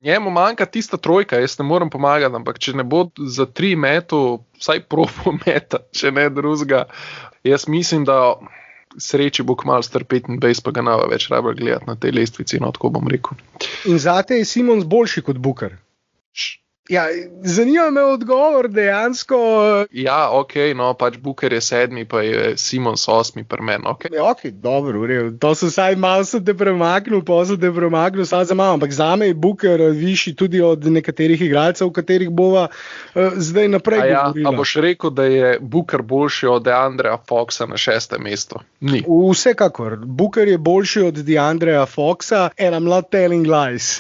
[SPEAKER 3] Njemu manjka tista trojka, jaz ne morem pomagati, ampak če ne bo za 3 metu, vsaj probo meta, če ne drugega. Jaz mislim, da sreči bo kmalu star 25, pa ga ne bo več rabila gledati na tej lestvici, no, tako bom rekel.
[SPEAKER 2] In zate je Simons boljši kot Booker? Ja, zanima me odgovor dejansko.
[SPEAKER 3] Ja, ok, no, pač Booker je 7, pa je Simons 8 pri meni, ok.
[SPEAKER 2] Ja, ok, dobro, to so vsaj malo se te premaknil, samo za malo, ampak zame je Booker višji tudi od nekaterih igralcev, o katerih bova zdaj naprej govorila.
[SPEAKER 3] A boš rekel, da je Booker boljši od DeAndrea Foxa na 6. mestu? Ni.
[SPEAKER 2] Vsekakor, Booker je boljši od DeAndrea Foxa, and I'm not telling lies.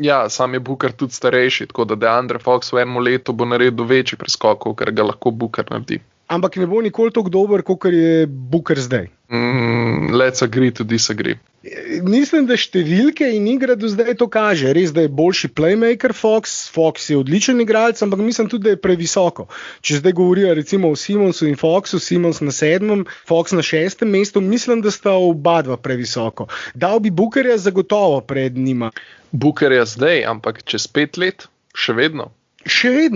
[SPEAKER 3] Ja, sam je Booker tudi starejši, tako da DeAndre Fox v enem letu bo naredil večji preskok, ker ga lahko Booker naredi.
[SPEAKER 2] Ampak ne bo nikoli tako dober, kot je Booker zdaj.
[SPEAKER 3] Let's agree to disagree.
[SPEAKER 2] Mislim, da številke in igra do zdaj to kaže. Res, da je boljši playmaker Fox je odličen igralec, ampak mislim tudi, da je previsoko. Če zdaj govorijo recimo o Simonsu in Foxu, Simons na 7, Fox na 6. mestu, mislim, da sta oba dva previsoko. Dal bi Bookerja zagotovo pred njima.
[SPEAKER 3] Bookerja zdaj, ampak čez 5 let? Še vedno.
[SPEAKER 2] Čez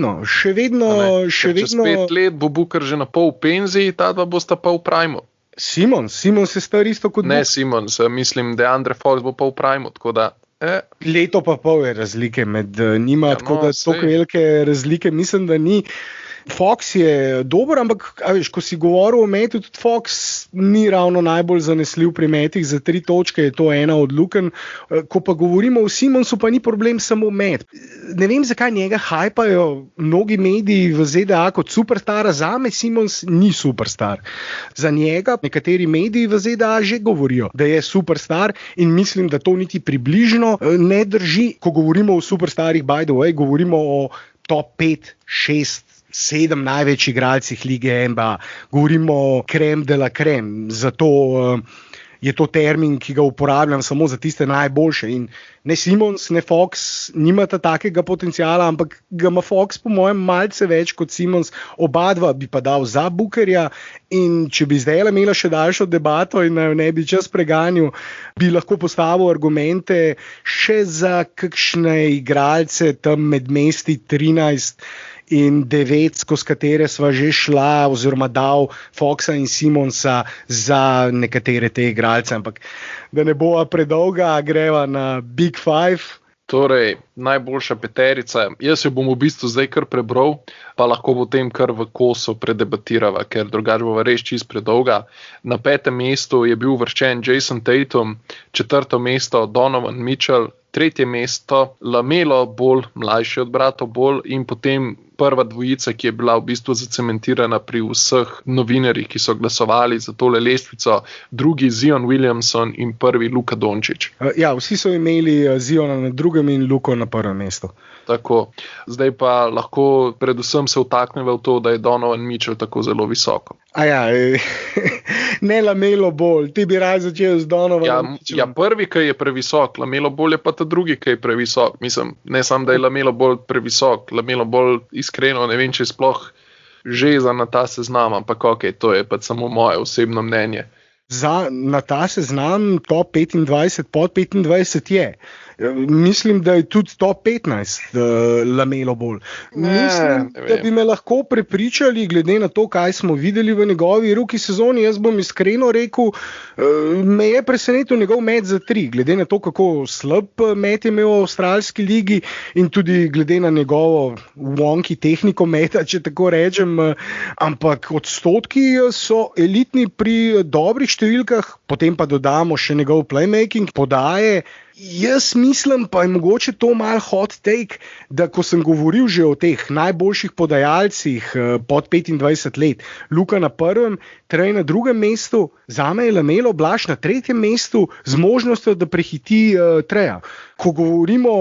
[SPEAKER 3] 5 let bo Booker že na pol v penziji, ta dva bosta pa v primu.
[SPEAKER 2] Simons je star isto kot
[SPEAKER 3] Ne, Simons, mislim, DeAndre Fox bo pa v primu, tako da...
[SPEAKER 2] Leto pa pol je razlike med njima, tako da toliko velike razlike mislim, da ni. Fox je dober, ampak veš, ko si govoril o metu, tudi Fox ni ravno najbolj zanesljiv pri metih, za 3 točke je to ena od lukenj. Ko pa govorimo o Simonsu, pa ni problem samo met. Ne vem, zakaj njega hajpajo mnogi mediji v ZDA kot superstar, zame Simons ni superstar. Za njega nekateri mediji v ZDA že govorijo, da je superstar in mislim, da to niti približno ne drži. Ko govorimo o superstarih, by the way, govorimo o top 5, 6, 7 največjih igralcih lige NBA. Govorimo o krem de la krem. Zato je to termin, ki ga uporabljam samo za tiste najboljše. In ne Simons, ne Fox nimata takega potencijala, ampak ga ima Fox po mojem malce več kot Simons. Oba dva bi pa dal za Bookerja in če bi zdaj imela še daljšo debato in ne bi čas preganjal, bi lahko postavil argumente še za kakšne igralce tam med mesti 13 in 9, skozi katere sva že šla, oziroma dal Foxa in Simonsa za nekatere te igralce, ampak da ne bova predolga, greva na Big Five.
[SPEAKER 3] Torej, najboljša peterica. Jaz jo bom v bistvu zdaj kar prebral, pa lahko potem kar v kosu predebatirava, ker drugače bova res čist predolga. Na 5. mestu je bil uvrščen Jason Tatum, 4. mesto Donovan Mitchell, 3. mesto LaMelo Ball, mlajši od bratov Ball, in potem prva dvojica, ki je bila v bistvu zacementirana pri vseh novinarjih, ki so glasovali za tole lestvico, drugi Zion Williamson in prvi Luka Dončić.
[SPEAKER 2] Ja, vsi so imeli Ziona na drugem in Luko na prvem mestu.
[SPEAKER 3] Tako, zdaj pa lahko predvsem se vtakneva v to, da je Donovan Mitchell tako zelo visoko.
[SPEAKER 2] Ne LaMelo Ball, ti bi rad začel z Donovanom.
[SPEAKER 3] Ja, prvi, ki je previsok, LaMelo Ball je pa ta drugi, ki je previsok. Mislim, ne samo, da je LaMelo Ball previsok, LaMelo Ball iskreno ne vem, če je sploh žeza na ta seznam, ampak okej, to je pa samo moje osebno mnenje.
[SPEAKER 2] Na ta seznam top 25, pod 25 je. Mislim, da je tudi top 15 LaMelo Ball. Mislim, da bi me lahko prepričali, glede na to, kaj smo videli v njegovi rookie sezoni. Jaz bom iskreno rekel, me je presenetil njegov met za 3, glede na to, kako slab met je imel v avstralski ligi in tudi glede na njegovo wonky tehniko meta, če tako rečem. Ampak odstotki so elitni pri dobrih številkah, potem pa dodamo še njegov playmaking, podaje. Jaz mislim, pa je mogoče to malo hot take, da ko sem govoril že o teh najboljših podajalcih pod 25 let, Luka na prvem, Trey na drugem mestu, zame je LaMelo Blaž na 3. mestu z možnostjo, da prehiti Treja. Ko govorimo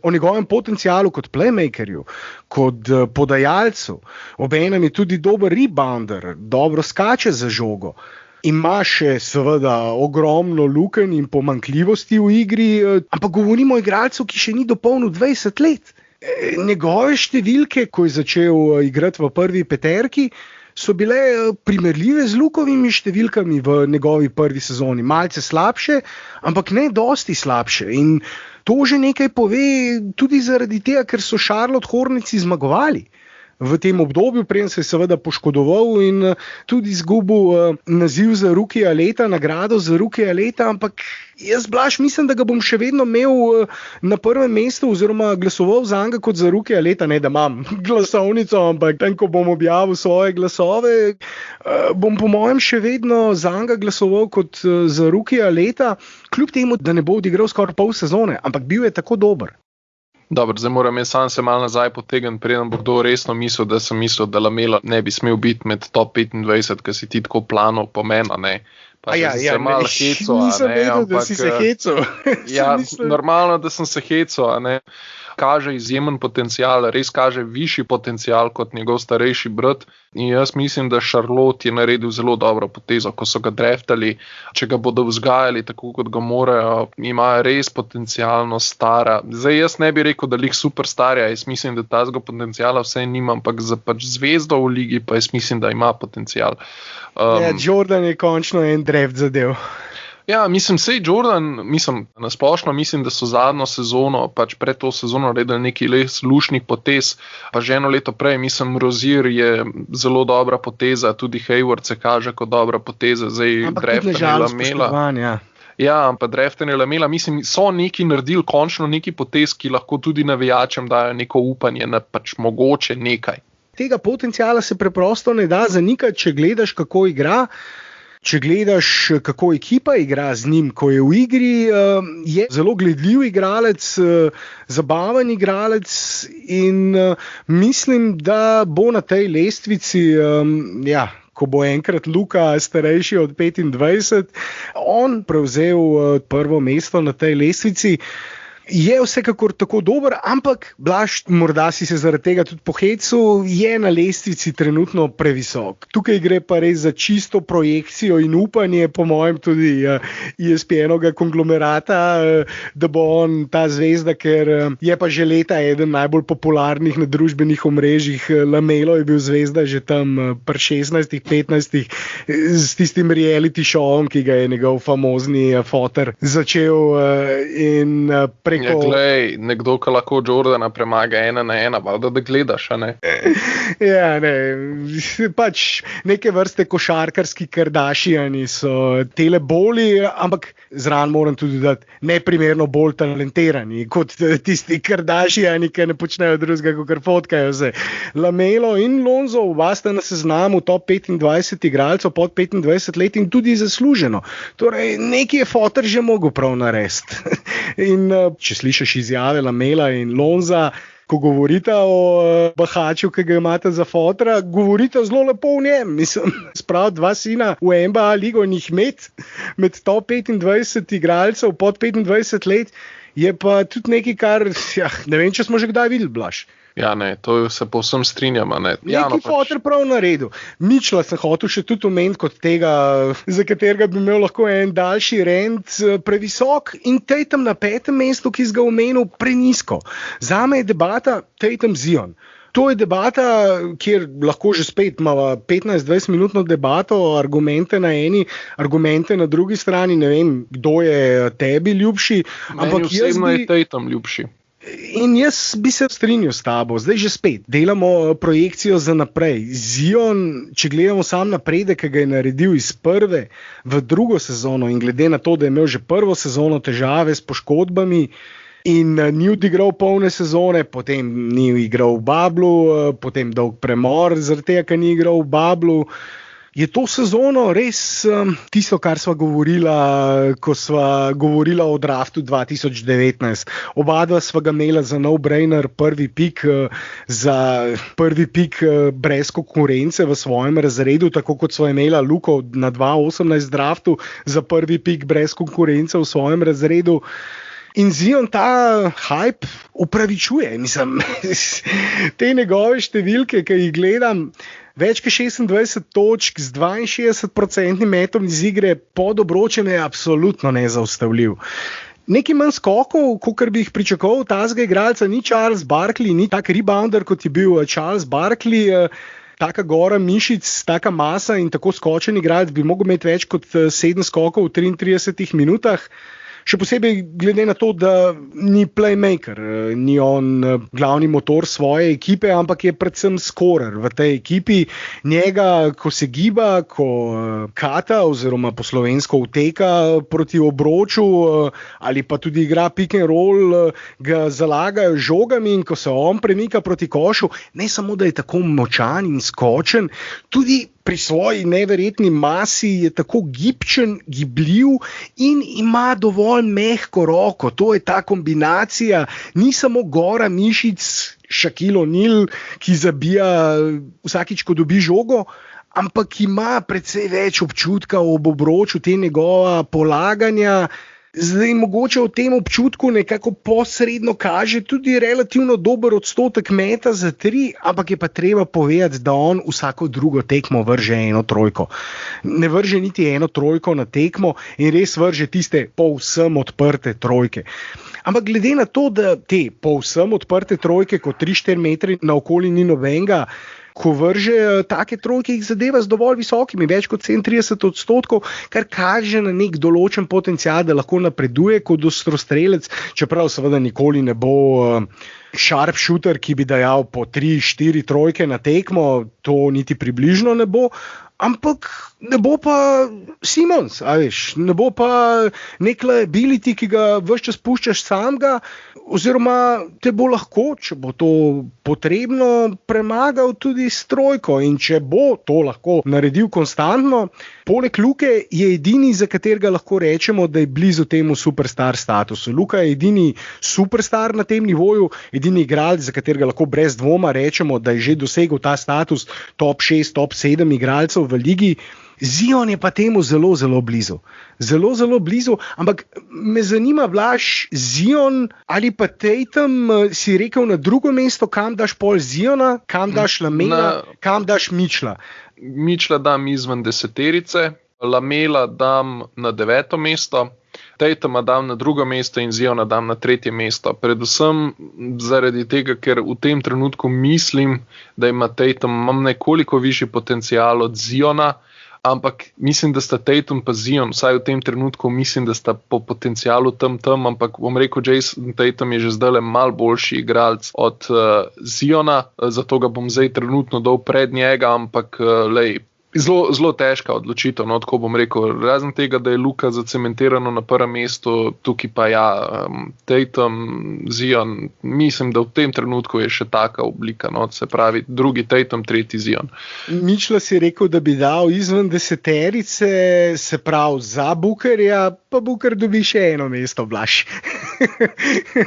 [SPEAKER 2] o njegovem potencialu kot playmakerju, kot podajalcu, obenem je tudi dober rebounder, dobro skače za žogo. Ima še seveda ogromno lukenj in pomanjkljivosti v igri, ampak govorimo o igralcu, ki še ni dopolnil 20 let. Njegove številke, ko je začel igrati v prvi peterki, so bile primerljive z Lukovimi številkami v njegovi prvi sezoni. Malce slabše, ampak ne dosti slabše. In to že nekaj pove tudi zaradi tega, ker so Charlotte Hornetsi zmagovali v tem obdobju, preden se je seveda poškodoval in tudi izgubil naziv za rukija leta, nagrado za rukija leta, ampak jaz Blaž mislim, da ga bom še vedno imel na prvem mestu oziroma glasoval za njega kot za rukija leta, ne da imam glasovnico, ampak tam, ko bom objavil svoje glasove, bom po mojem še vedno za njega glasoval kot za rukija leta, kljub temu, da ne bo odigral skoraj pol sezone, ampak bil je tako dober.
[SPEAKER 3] Dobro, zdaj moram jaz sam se malo nazaj potegniti, preden bo kdo resno mislil, da sem mislil, da LaMelo ne bi smel biti med top 25, ker si ti tako planov pomena, ne. Pa se malo heco,
[SPEAKER 2] nisem vedel, da si se heco.
[SPEAKER 3] Ja, normalno, da sem se heco, ne. Kaže izjemen potencial, res kaže višji potencial kot njegov starejši brat in jaz mislim, da Charlotte je naredil zelo dobro potezo, ko so ga draftali, če ga bodo vzgajali tako, kot ga morajo, ima res potencialno stara. Zdaj jaz ne bi rekel, da lik super starja, jaz mislim, da tazga potencijala vse nima, ampak za pač zvezdo v ligi pa jaz mislim, da ima potencial.
[SPEAKER 2] Jordan je končno en draft zadev.
[SPEAKER 3] Ja, mislim, sej Jordan, nasplošno mislim, da so zadnjo sezono, pač pred to sezono naredili nekaj les lušnih potez, pa že eno leto prej, mislim, Rozier je zelo dobra poteza, tudi Hayward se kaže kot dobra poteza, zdaj draftanje LaMela. Ja, ampak draftanje LaMela, mislim, so neki naredili končno neki potez, ki lahko tudi navijačem dajo neko upanje na pač mogoče nekaj.
[SPEAKER 2] Tega potenciala se preprosto ne da zanikati, če gledaš, kako igra. Če gledaš, kako ekipa igra z njim, ko je v igri, je zelo gledljiv igralec, zabaven igralec in mislim, da bo na tej lestvici, ko bo enkrat Luka starejši od 25, on prevzel prvo mesto na tej lestvici. je vsekakor tako dober, ampak Blaž, morda si se zaradi tega tudi pohecil, je na lestvici trenutno previsok. Tukaj gre pa res za čisto projekcijo in upanje, po mojem tudi ESPN-ovega konglomerata, da bo on ta zvezda, ker je pa že leta eden najbolj popularnih na družbenih omrežjih. Lamelo je bil zvezda že tam pri 16-15 s tistim reality showom, ki ga je njegov famozni foter začel in
[SPEAKER 3] Ja, glej, nekdo, ki lahko Jordana premaga 1-1, valjda, da gledaš, a ne?
[SPEAKER 2] Ja, ne, pač neke vrste košarkarski Kardashiani so tele boli, ampak zraven moram tudi dodati, neprimerno bolj talentirani kot tisti Kardashiani, ki ne počnejo drugega, kot fotkajo se. Lamelo in Lonzo, oba sta na seznamu top 25 igralcev pod 25 let in tudi zasluženo. Torej, nekaj je foter že mogel prav narediti. In če slišiš izjave Lamela in Lonza, ko govorita o bahaču, ki ga imate za fotra, govorita zelo lepo o njem. Mislim, spraviti dva sina v NBA ligo in jih med top 25 igralcev pod 25 let, je pa tudi nekaj, kar ne vem, če smo že kdaj videli, Blaž.
[SPEAKER 3] Ja, ne, to se povsem strinjam.
[SPEAKER 2] Neki fotor prav naredil. Mičla sem hotel še tudi omeniti kot tega, za katerega bi imel lahko en daljši rent, previsok, in Tatum na 5. mestu, ki si ga omenil, prenisko. Zame je debata Tatum-Zion. To je debata, kjer lahko že spet imamo 15-20 minutno debato, argumente na eni, argumente na drugi strani. Ne vem, kdo je tebi ljubši.
[SPEAKER 3] Meni osebno je Tatum ljubši.
[SPEAKER 2] In jaz bi se strinjal s tabo, zdaj že spet delamo projekcijo za naprej. Zion, če gledamo sam napredek, ki ga je naredil iz prve v drugo sezono in glede na to, da je imel že prvo sezono težave s poškodbami in ni odigral polne sezone, potem ni igral v Bablu, potem dolg premor zaradi tega, ker ni igral v Bablu. Je to sezono res tisto, kar sva govorila, ko sva govorila o draftu 2019. Oba dva sva ga imela za no-brainer, prvi pik brez konkurence v svojem razredu, tako kot sva imela Luko na 2018 draftu za prvi pik brez konkurence v svojem razredu. In Zion ta hype upravičuje. Mislim, te njegove številke, ki jih gledam, več kot 26 točk z 62% metom iz igre pod obročem je absolutno nezaustavljiv. Nekaj manj skokov, kot bi jih pričakoval tazga igralca, ni Charles Barkley, ni tak rebounder, kot je bil Charles Barkley. Taka gora mišic, taka masa in tako skočen igralec bi mogel imeti več kot 7 skokov v 33 minutah. Še posebej glede na to, da ni playmaker, ni on glavni motor svoje ekipe, ampak je predvsem scorer v tej ekipi. Njega, ko se giba, ko kata oziroma po slovensko uteka proti obroču ali pa tudi igra pick and roll, ga zalagajo žogami, in ko se on premika proti košu, ne samo, da je tako močan in skočen, tudi pri svoji neverjetni masi je tako gibčen, gibljiv in ima dovolj mehko roko. To je ta kombinacija, ni samo gora mišic Shaquille O'Neal, ki zabija vsakič, ko dobi žogo, ampak ima precej več občutka ob obroču, te njegova polaganja. Zdaj, mogoče v tem občutku nekako posredno kaže tudi relativno dober odstotek meta za 3, ampak je pa treba povedati, da on vsako drugo tekmo vrže eno trojko. Ne vrže niti eno trojko na tekmo in res vrže tiste povsem odprte trojke. Ampak glede na to, da te povsem odprte trojke, kot 3-4 metri naokoli ni nobenega, ko vrže take trojke, jih zadeva z dovolj visokimi, več kot 37%, kar kaže na nek določen potencial, da lahko napreduje kot ostrostrelec, čeprav seveda nikoli ne bo sharpshooter, ki bi dajal po 3-4 trojke na tekmo, to niti približno ne bo. Ampak ne bo pa Simons, ne bo pa nek liability, ki ga ves čas puščaš samega, oziroma te bo lahko, če bo to potrebno, premagal tudi s trojko. In če bo to lahko naredil konstantno, poleg Luke je edini, za katerega lahko rečemo, da je blizu temu superstar statusu. Luka je edini superstar na tem nivoju, edini igralec, za katerega lahko brez dvoma rečemo, da je že dosegel ta status top 6, top 7 igralcev v ligi. Zion je pa temu zelo, zelo blizu. Zelo, zelo blizu, ampak me zanima, Blaž, Zion ali pa Tatum, si rekel na drugo mesto, kam daš pol Ziona, kam daš Lamela, kam daš Mitchella?
[SPEAKER 3] Mitchella dam izven deseterice, Lamela dam na 9. mesto, Tatuma dam na 2. mesto in Ziona dam na 3. mesto. Predvsem zaradi tega, ker v tem trenutku mislim, da ima Tatum nekoliko višji potencial od Ziona, ampak mislim, da sta Tatum pa Zion, vsaj v tem trenutku mislim, da sta po potencialu tam, ampak bom rekel, Jason Tatum je že zdaj mal boljši igralec od Ziona, zato ga bom zdaj trenutno dal pred njega, ampak zelo težka odločitev, no, tako bom rekel, razen tega, da je Luka zacementirano na 1. mestu, tukaj pa Tatum, Zion, mislim, da v tem trenutku je še taka oblika, no, se pravi, 2. Tatum, 3. Zion.
[SPEAKER 2] Mitchella si rekel, da bi dal izven deseterice, se pravi za Bookerja, pa Booker dobi še eno mesto, Blaž.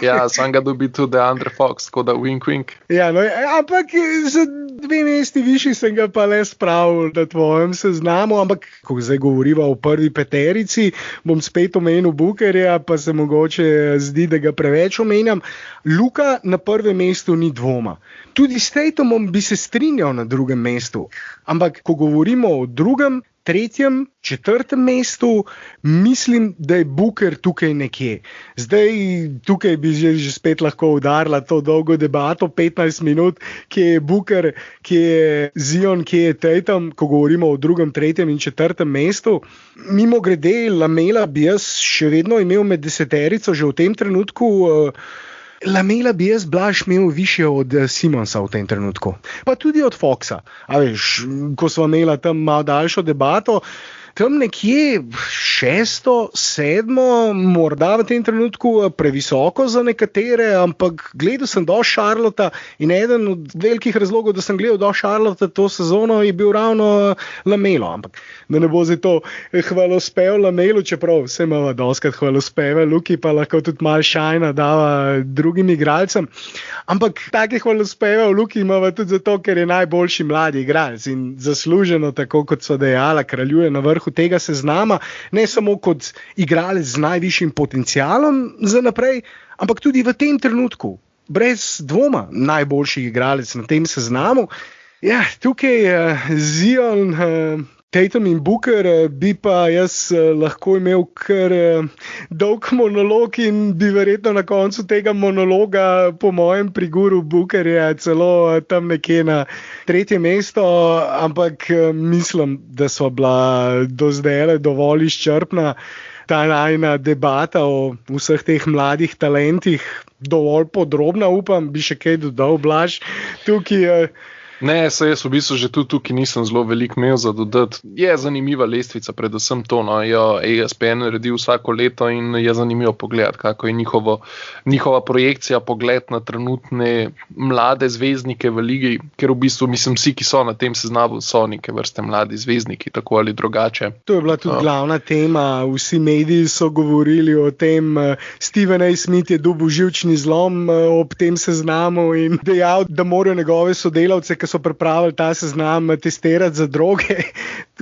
[SPEAKER 3] Ja, sam ga dobi tudi De'Aaron Fox, tako da wink.
[SPEAKER 2] Ja, no, ampak za 2 mesti višji sem ga pa le spravil na tvojem seznamu, ampak ko zdaj govoriva o prvi peterici, bom spet omenil Bookerja, pa se mogoče zdi, da ga preveč omenjam. Luka na 1. mestu ni dvoma. Tudi s Tatumom bi se strinjal na 2. mestu, ampak ko govorimo o 2., 3., 4. mestu, mislim, da je Booker tukaj nekje. Zdaj tukaj bi že spet lahko udarila to dolgo debato, 15 minut, kje je Booker, kje je Zion, kje je Tatum, ko govorimo o 2., 3. in 4. mestu. Mimo grede, Lamela bi jaz še vedno imel med deseterico, že v tem trenutku. Lamela bi jaz, Blaž, imel više od Simonsa v tem trenutku. Pa tudi od Foxa. A veš, ko smo imeli tam malo daljšo debato, tam nekje 6., 7., morda v tem trenutku previsoko za nekatere, ampak gledal sem do Charlotta in eden od velikih razlogov, da sem gledal do Charlotta to sezono, je bil ravno Lamelo. Ampak da ne bo zdaj to hvalospev Lamelu, čeprav vse imamo doskrat hvalospeve, Luki pa lahko tudi malo šajna dava drugim igralcem. Ampak take hvalospeve v Luki imamo tudi zato, ker je najboljši mladi igralec in zasluženo, tako kot so dejala, kraljuje na vrhu tega seznama, ne samo kot igralec z najvišjim potencialom za naprej, ampak tudi v tem trenutku, brez dvoma, najboljši igralec na tem seznamu. Ja, tukaj Zion, Tatum in Booker bi pa jaz lahko imel kar dolg monolog in bi verjetno na koncu tega monologa po mojem priguru Bookerja celo tam nekje na 3. mesto, ampak mislim, da so bila do zdaj dovolj izčrpna ta najna debata o vseh teh mladih talentih, dovolj podrobna, upam, bi še kaj dodal, Blaž, tukaj.
[SPEAKER 3] Ne, se jaz v bistvu že tukaj nisem zelo veliko imel za dodati. Je zanimiva lestvica, predvsem to, no, jo ESPN naredi vsako leto in je zanimivo pogledati, kako je njihova projekcija, pogled na trenutne mlade zvezdnike v ligi, ker v bistvu mislim, vsi, ki so na tem seznamu, so neke vrste mladi zvezdniki, tako ali drugače.
[SPEAKER 2] To je bila tudi glavna tema, vsi mediji so govorili o tem, Stephen A. Smith je dobil živčni zlom ob tem seznamu in dejal, da morajo njegove sodelavce, so pripravili ta seznam testirati za droge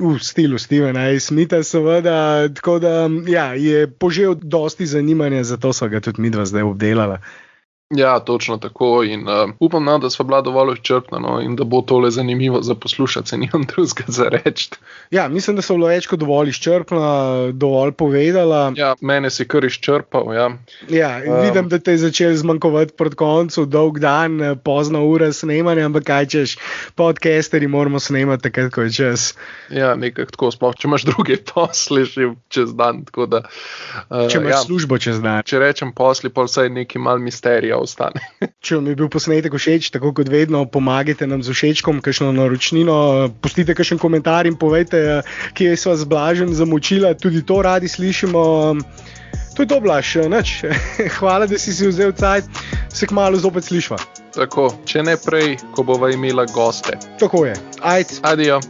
[SPEAKER 2] v stilu Stevena A. Smitha, seveda, tako da ja, je požel dosti zanimanja, zato so ga tudi midva zdaj obdelala.
[SPEAKER 3] Ja, točno tako in upam, da sva bila dovolj izčrpna, no, in da bo tole zanimivo za poslušati, se nimam drugega za reči.
[SPEAKER 2] Ja, mislim, da so bilo več kot dovolj izčrpna, dovolj povedala.
[SPEAKER 3] Ja, mene si kar izčrpal, ja.
[SPEAKER 2] Ja, vidim, da te je začel zmanjkovati pred koncu, dolg dan, pozna ura snemanja, ampak kaj češ, podcasteri moramo snemati takrat, ko je čas.
[SPEAKER 3] Ja, nekako tako, sploh, če imaš druge posle že čez dan, tako da...
[SPEAKER 2] če imaš službo čez dan.
[SPEAKER 3] Če rečem posli, pa vsaj neki mal misterija ostane.
[SPEAKER 2] Če vam je bil posnetek všeč, tako kot vedno, pomagajte nam z všečkom, kakšno naročnino, pustite kakšen komentar in povejte, kje sva z Blažem zamočila, tudi to radi slišimo. To je to, Blaž, nič. Hvala, da si vzel cajt, se kmalu zopet slišva.
[SPEAKER 3] Tako, če ne prej, ko bova imela goste.
[SPEAKER 2] Tako je. Ajde.
[SPEAKER 3] Adijo.